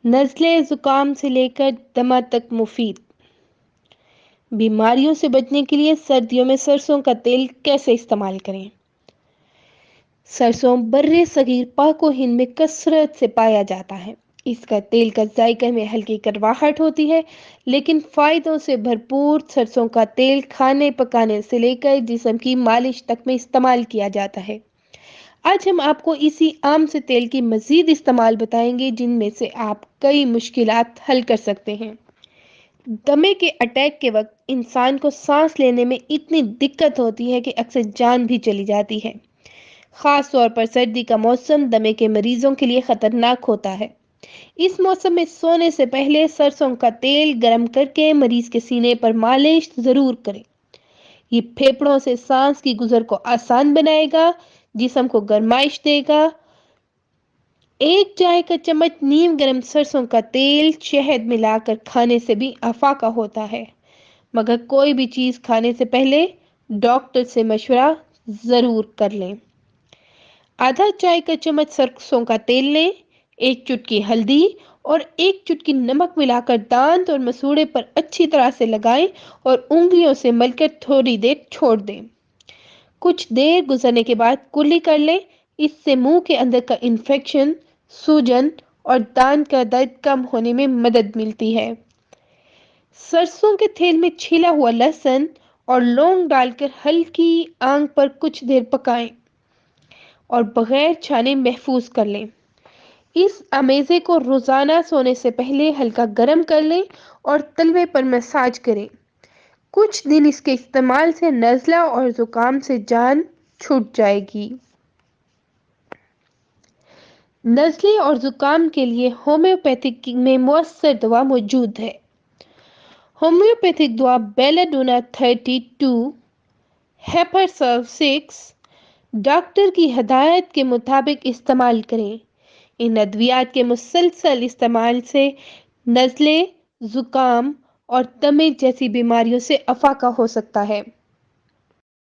نزلے زکام سے لے کر دمہ تک مفید۔ بیماریوں سے بچنے کے لیے سردیوں میں سرسوں کا تیل کیسے استعمال کریں؟ سرسوں برِ صغیر پاک و ہند میں کثرت سے پایا جاتا ہے۔ اس کا تیل کا ذائقہ میں ہلکی کڑواہٹ ہوتی ہے، لیکن فائدوں سے بھرپور سرسوں کا تیل کھانے پکانے سے لے کر جسم کی مالش تک میں استعمال کیا جاتا ہے۔ آج ہم آپ کو اسی عام سے تیل کی مزید استعمال بتائیں گے، جن میں سے آپ کئی مشکلات حل کر سکتے ہیں۔ دمے کے اٹیک کے وقت انسان کو سانس لینے میں اتنی دقت ہوتی ہے کہ اکثر جان بھی چلی جاتی ہے۔ خاص طور پر سردی کا موسم دمے کے مریضوں کے لیے خطرناک ہوتا ہے۔ اس موسم میں سونے سے پہلے سرسوں کا تیل گرم کر کے مریض کے سینے پر مالش ضرور کریں۔ یہ پھیپھڑوں سے سانس کی گزر کو آسان بنائے گا، جسم کو گرمائش دے گا۔ ایک چائے کا چمچ نیم گرم سرسوں کا تیل شہد ملا کر کھانے سے بھی افاقہ ہوتا ہے، مگر کوئی بھی چیز کھانے سے پہلے ڈاکٹر سے مشورہ ضرور کر لیں۔ آدھا چائے کا چمچ سرسوں کا تیل لیں، ایک چٹکی ہلدی اور ایک چٹکی نمک ملا کر دانت اور مسوڑے پر اچھی طرح سے لگائیں اور انگلیوں سے مل کر تھوڑی دیر چھوڑ دیں۔ کچھ دیر گزرنے کے بعد کلی کر لیں۔ اس سے منہ کے اندر کا انفیکشن، سوجن اور دانت کا درد کم ہونے میں مدد ملتی ہے۔ سرسوں کے تیل میں چھیلا ہوا لہسن اور لونگ ڈال کر ہلکی آنچ پر کچھ دیر پکائیں اور بغیر چھانے محفوظ کر لیں۔ اس امیزے کو روزانہ سونے سے پہلے ہلکا گرم کر لیں اور تلوے پر مساج کریں۔ کچھ دن اس کے استعمال سے نزلہ اور زکام سے جان چھوٹ جائے گی۔ نزلے اور زکام کے لیے ہومیوپیتھک میں مؤثر دوا موجود ہے۔ ہومیوپیتھک دوا بیلا ڈونا 32، ہیپارسل 6 ڈاکٹر کی ہدایت کے مطابق استعمال کریں۔ ان ادویات کے مسلسل استعمال سے نزلے، زکام اور دمے جیسی بیماریوں سے افاقہ ہو سکتا ہے۔